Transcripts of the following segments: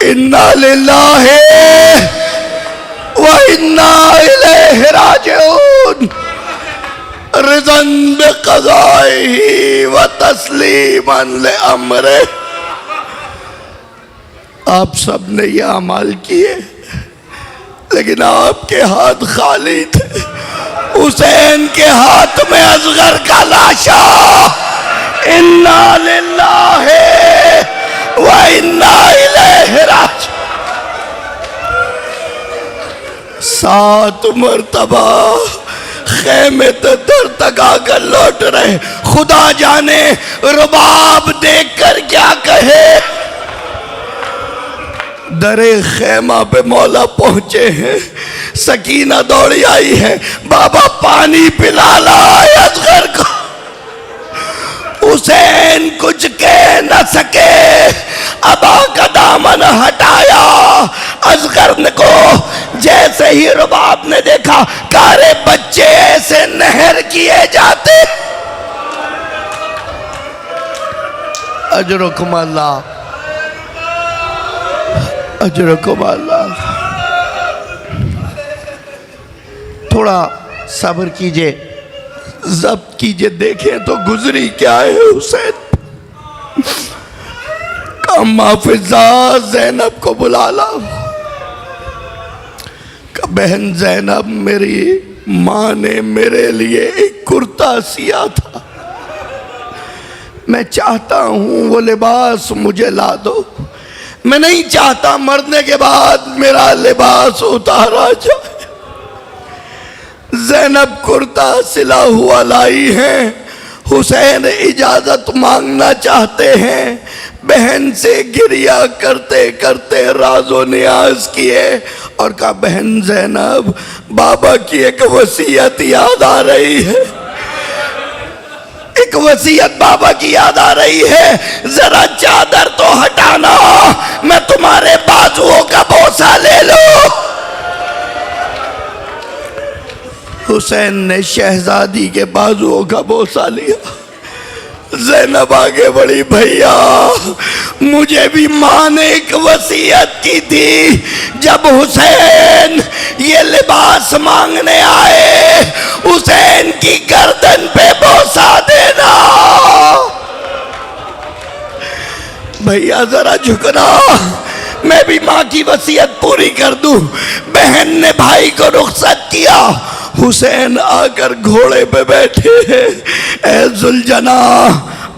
इन्ना लिल्लाहि व इन्ना इलैहि राजिऊन। रिज़न बिक़ज़ाइही व तस्लीमन लिअम्रे। आप सब ने ये अमाल किए, लेकिन आपके हाथ खाली थे। हुसैन के हाथ में असगर का लाशा। इन्ना लिल्लाहि व इन्ना इलैहि राजिऊन। 7 मरतबा खेमे तो दर तक आकर लौट रहे। खुदा जाने रुबाब देखकर क्या कहे। दरे खेमा पे मौला पहुंचे हैं। सकीना दौड़ी आई है, बाबा पानी पिला ला असगर को। हुसैन कुछ कह न सके, अबा का दामन हटाया असगर को। जैसे ही रुबाब ने देखा, कारे बच्चे ऐसे नहर किए जाते। अजरुकुम अल्लाह, अजरुकुम अल्लाह। थोड़ा सब्र कीजिए, जब्त कीजिए, देखें तो गुजरी क्या है हुसैन। अम्मा फिजा ज़ैनब को बुला लाओ। बहन ज़ैनब, मेरी माँ ने मेरे लिए एक कुर्ता सिया था, मैं चाहता हूँ वो लिबास मुझे ला दो। मैं नहीं चाहता मरने के बाद मेरा लिबास उतारा जाए। ज़ैनब कुर्ता सिला हुआ लाई है। हुसैन इजाजत मांगना चाहते हैं। बहन से गिरिया करते करते राजो नियाज किए और कहा, बहन ज़ैनब, बाबा की एक वसीयत याद आ रही है। एक वसीयत बाबा की याद आ रही है, जरा चादर तो हटाना, मैं तुम्हारे बाजुओं का बोसा ले लूं। हुसैन ने शहजादी के बाजुओं का बोसा लिया। ज़ैनब आगे बढ़ी, भैया मुझे भी माँ ने एक वसीयत की थी, जब हुसैन ये लिबास मांगने आए, हुसैन की गर्दन पे बोसा देना। भैया जरा झुकना, मैं भी माँ की वसीयत पूरी कर दूं। बहन ने भाई को रुखसत किया। हुसैन आकर घोड़े पे बैठे हैं। ऐ जुलजना,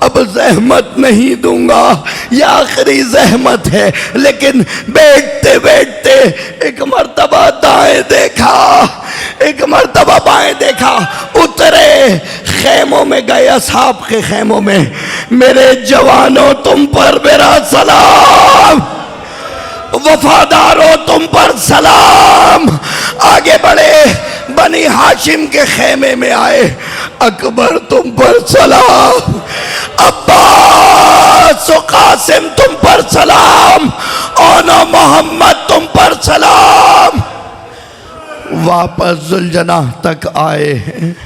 अब जहमत नहीं दूंगा, यह आखिरी जहमत है। लेकिन बैठते बैठते एक मर्तबा दाएं देखा, एक मर्तबा बाएं देखा। उतरे, खेमों में गए, असहाब के खेमों में। मेरे जवानों, तुम पर मेरा सलाम, वफादारों तुम पर सलाम। आगे बढ़े, बनी हाशिम के खेमे में आए। अकबर तुम पर सलाम, अब्बास कासिम तुम पर सलाम, ओना मोहम्मद तुम पर सलाम। वापस जुलजना तक आए हैं।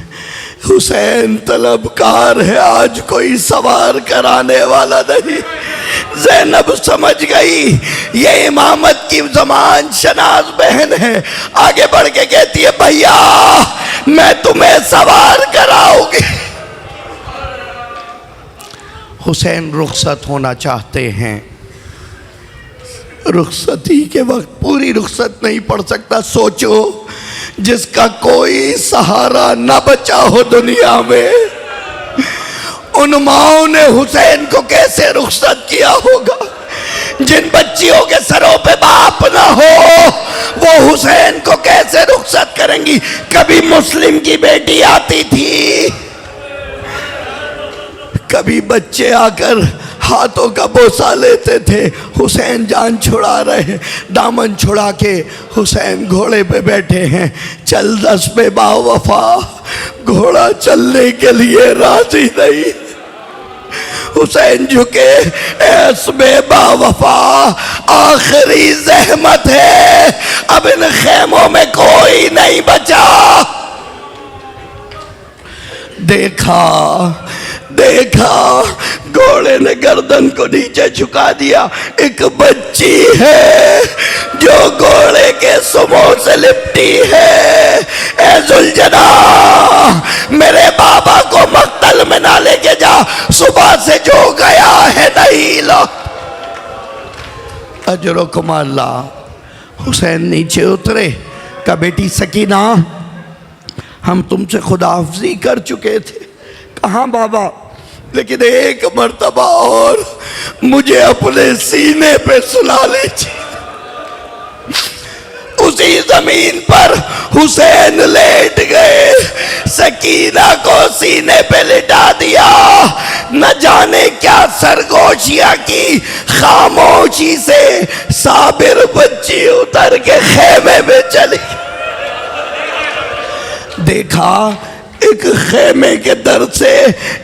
हुसैन तलबकार है, आज कोई सवार कराने वाला नहीं। ज़ैनब समझ गई ये इमामत की जमान शनाज बहन है। आगे बढ़ के कहती है, भैया मैं तुम्हें सवार कराऊंगी। हुसैन रुखसत होना चाहते हैं। रुखसती के वक्त पूरी रुखसत नहीं पढ़ सकता। सोचो, जिसका कोई सहारा न बचा हो दुनिया में, उन माओं ने हुसैन को कैसे रुखसत किया होगा। जिन बच्चियों के सरों पे बाप ना हो, वो हुसैन को कैसे रुखसत करेंगी। कभी मुस्लिम की बेटी आती थी, कभी बच्चे आकर हाथों का बोसा लेते थे। हुसैन जान छुड़ा रहे, दामन छुड़ा के हुसैन घोड़े पे बैठे हैं। चल दस पे बावफा, घोड़ा चलने के लिए राजी नहीं। हुसैन झुके, ऐसबे बावफा आखिरी जहमत है, अब इन खेमों में कोई नहीं बचा। देखा देखा घोड़े ने गर्दन को नीचे झुका दिया। एक बच्ची है जो घोड़े के सुमो से लिपटी है। ए जुलझना, मेरे बाबा को मक्तल में ना लेके जा, सुबह से जो गया है नहीं लौट। अजरो कमाला। हुसैन नीचे उतरे, कहा बेटी सकीना, हम तुमसे खुदाहफ्ज़ी कर चुके थे। कहाँ बाबा, लेकिन एक मर्तबा और मुझे अपने सीने पे सुला लीजिए। उसी जमीन पर हुसैन लेट गए, सकीना को सीने पे लिटा दिया। न जाने क्या सरगोशियां की, खामोशी से साबिर बच्ची उतर के खेमे में चली। देखा एक खेमे के दर से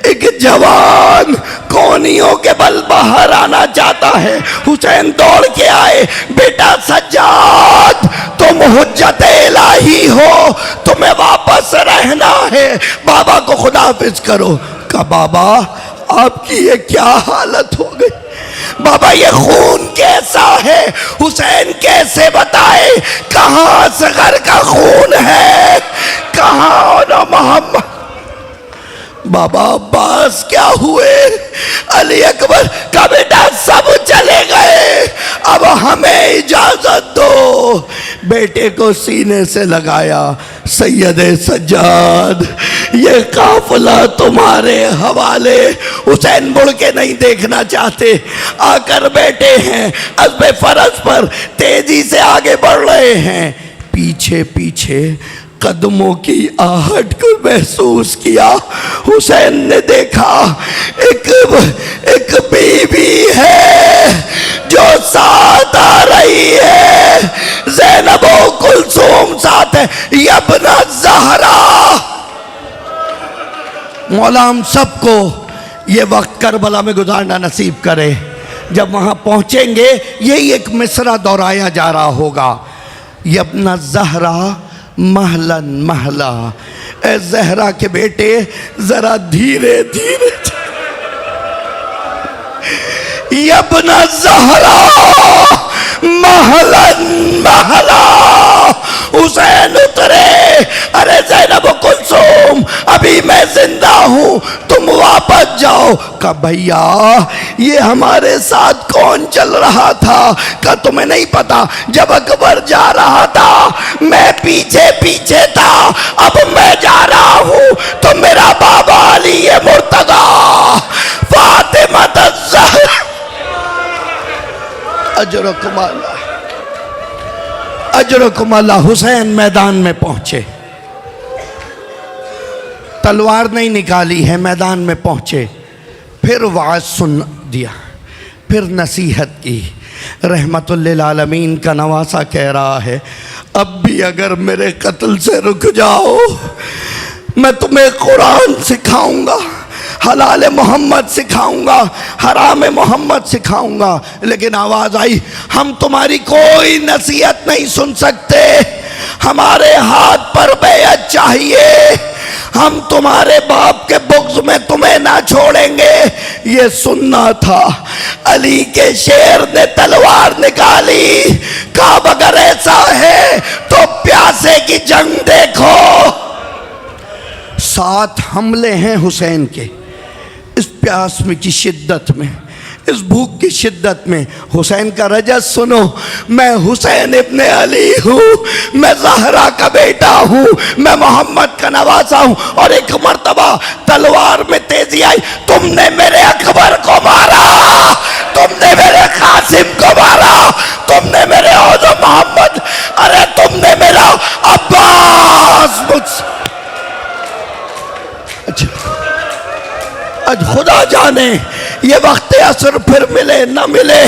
एक जवान कोनियों के बल बाहर आना चाहता है। हुसैन दौड़ के आए, बेटा सज्जाद, तुम हुज्जत इलाही हो, तुम्हें वापस रहना है, बाबा को खुदाफिज करो। कहा बाबा आपकी ये क्या हालत हो गई? बाबा ये खून कैसा है? हुसैन कैसे बताए कहां असगर का खून है, कहां ना मोहम्मद। बाबा अब्बास क्या हुए? अली अकबर का बेटा सब चले गए, अब हमें इजाजत दो। बेटे को सीने से लगाया, सैयदे सज्जाद ये काफिला तुम्हारे हवाले। हुसैन मुड़ के नहीं देखना चाहते, आकर बैठे हैं अज़्बे फरस पर, तेजी से आगे बढ़ रहे हैं। पीछे पीछे कदमों की आहट को महसूस किया। हुसैन ने देखा एक बीवी है जो साथ आ रही है। ज़ैनब और कुलसूम साथ है। यब्ना ज़हरा। मौला हम सबको ये वक्त करबला में गुजारना नसीब करे। जब वहां पहुंचेंगे यही एक मिसरा दोहराया जा रहा होगा, यब्ना ज़हरा महलन महला। ए ज़हरा के बेटे जरा धीरे धीरे। यब्ना ज़हरा महलन महला। हुसैन उतरे, अरे ज़ैनब कुलसूम अभी मैं जिंदा हूं, तुम वापस जाओ। का भैया ये हमारे साथ कौन चल रहा था? का तुम्हें नहीं पता जब अकबर जा रहा था मैं पीछे पीछे था, अब मैं जा रहा हूं तो मेरा बाबा अली मुर्तजा फातिमा ज़हरा। अजरकुमाला। हुसैन मैदान में पहुंचे, तलवार नहीं निकाली है, मैदान में पहुंचे। फिर वाज सुन दिया, फिर नसीहत की। रहमतुल्लिल आलमीन का नवासा कह रहा है, अब भी अगर मेरे कत्ल से रुक जाओ मैं तुम्हें कुरान सिखाऊंगा, हलाल मोहम्मद सिखाऊंगा, हराम मोहम्मद सिखाऊंगा। लेकिन आवाज आई, हम तुम्हारी कोई नसीहत नहीं सुन सकते, हमारे हाथ पर बैअत चाहिए, हम तुम्हारे बाप के बुग़्ज़ में तुम्हें ना छोड़ेंगे। ये सुनना था। अली के शेर ने तलवार निकाली, कहा अगर ऐसा है तो प्यासे की जंग देखो। 7 हमले हैं हुसैन के। इस प्यास में की शिद्दत में, इस भूख की शिद्दत में हुसैन का रजस सुनो, मैं हुसैन इब्ने अली हूँ, मैं ज़हरा का बेटा हूँ, मैं मोहम्मद का नवासा हूँ। और एक मर्तबा तलवार में तेजी आई, तुमने मेरे अकबर को मारा, तुमने मेरे कासिम को मारा, तुमने मेरे औज़ो मोहम्मद, अरे तुमने मेरा अब्बास मुझसे। अच्छा आज खुदा जाने ये वक्त असर फिर मिले न मिले।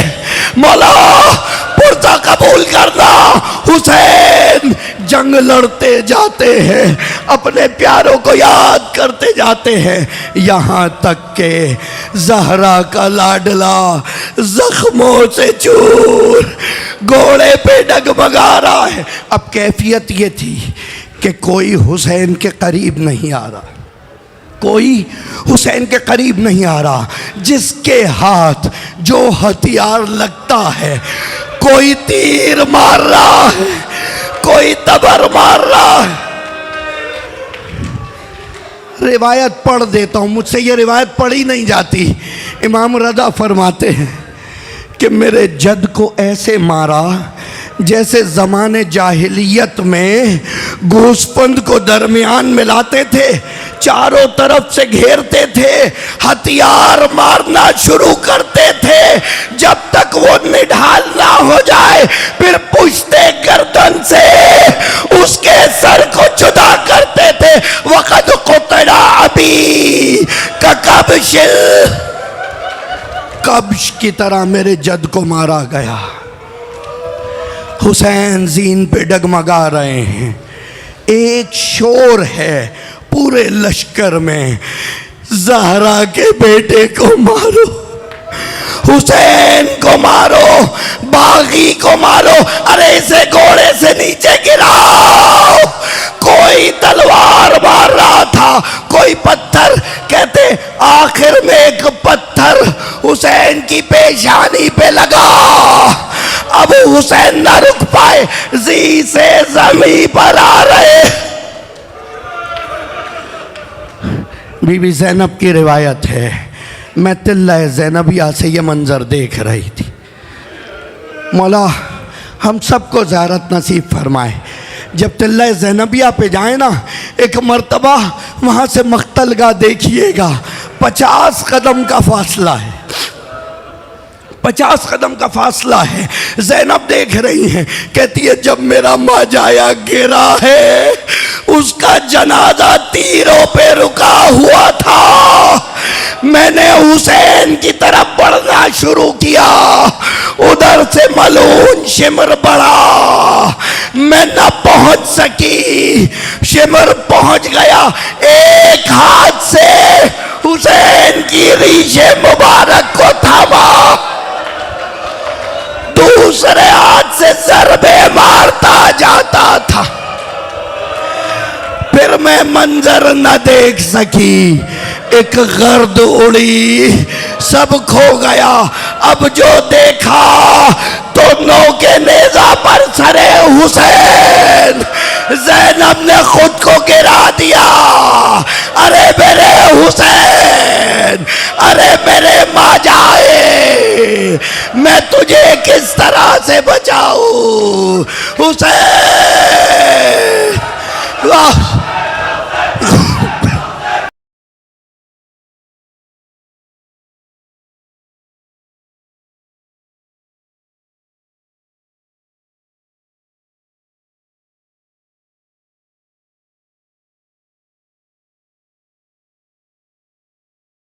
मौला पुरजा कबूल करना। हुसैन जंग लड़ते जाते हैं, अपने प्यारों को याद करते जाते हैं, यहाँ तक के ज़हरा का लाडला जख्मों से चूर घोड़े पे डगमगा रहा है। अब कैफियत ये थी कि कोई हुसैन के करीब नहीं आ रहा। कोई हुसैन के करीब नहीं आ रहा। जिसके हाथ जो हथियार लगता है, कोई तीर मार रहा है, कोई तबर मार रहा है। रिवायत पढ़ देता हूं, मुझसे ये रिवायत पढ़ी नहीं जाती। इमाम रज़ा फरमाते हैं कि मेरे जद को ऐसे मारा जैसे ज़माने जाहिलियत में गोश्तबंद को दरमियान मिलाते थे, चारों तरफ से घेरते थे, हथियार मारना शुरू करते थे, जब तक वो निढाल ना हो जाए फिर पुश्ते गर्दन से उसके सर को जुदा करते थे। वक़द क़ुतिला अबी का कब्श की तरह मेरे जद को मारा गया। हुसैन जीन पे डगमगा रहे हैं। एक शोर है पूरे लश्कर में, ज़हरा के बेटे को मारो, हुसैन को मारो, बागी को मारो, अरे इसे घोड़े से नीचे गिराओ। कोई तलवार मार रहा था, कोई पत्थर। कहते आखिर में एक पत्थर हुसैन की पेशानी पे लगा। अब हुसैन न रुक पाए, जी से जमीन पर आ रहे। बीबी ज़ैनब की रिवायत है, मैं तिल्ला ज़ैनबिया से ये मंजर देख रही थी। मौला हम सबको ज़ियारत नसीब फरमाए। जब तिल्ला ज़ैनबिया पे जाए ना, एक मर्तबा वहाँ से मख्तलगा देखिएगा, 50 कदम का फासला है, 50 कदम का फासला है। ज़ैनब देख रही हैं, कहती है जब मेरा माजाया गिरा है उसका जनाजा तीरों पे रुका हुआ था, मैंने हुसैन की तरफ बढ़ना शुरू किया, उधर से मलून शिमर बढ़ा, मैं न पहुंच सकी, शिमर पहुंच गया, एक हाथ से हुसैन की रीशे मुबारक को थामा, दूसरे हाथ से ज़रबे मारता जाता था। फिर मैं मंजर न देख सकी, एक गर्द उड़ी, सब खो गया। अब जो देखा तो नौके नेज़ा पर सरे हुसैन, ज़ैनब ने खुद को गिरा दिया। अरे मेरे हुसैन, अरे मेरे माजाए, मैं तुझे किस तरह से बचाऊं हुसैन। वाह